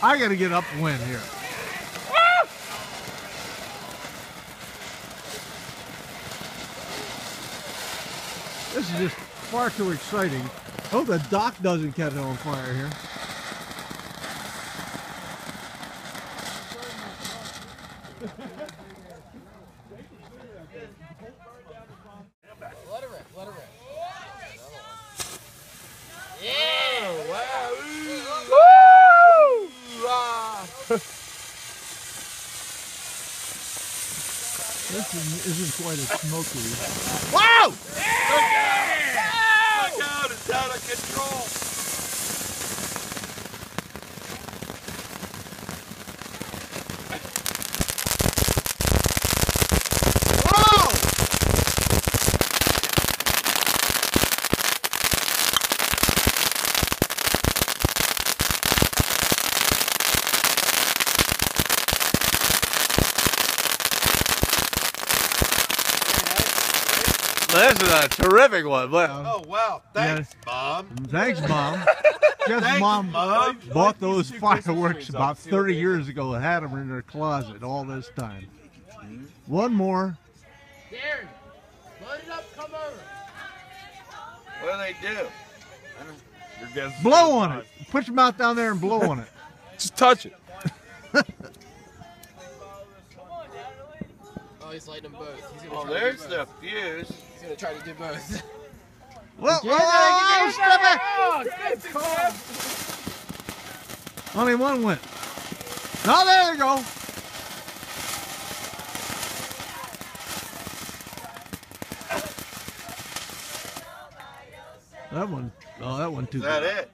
I gotta get upwind here. This is just far too exciting. Hope the dock doesn't catch on fire here. Let her rip, let her rip. Yeah! Oh, wow! Woo! This isn't quite as smoky. Wow! Yeah! Look out! It's out of control! This is a terrific one. Oh, wow. Thanks, Mom. Thanks, Mom. Guess Thanks, Mom Mom. bought those fireworks about 30 years ago and had them in her closet all this time. One more. Darren, load it up, come over. What do they do? Your guess is Blow on it. Put your mouth down there and blow on it. Just touch it. Oh, he's lighting them both. He's gonna Oh, try there's to do the both. fuse. He's gonna try to do both. Well, Step back! Oh, good call. only one went. Oh, there you go. That one, oh, that one too Is that bad. it?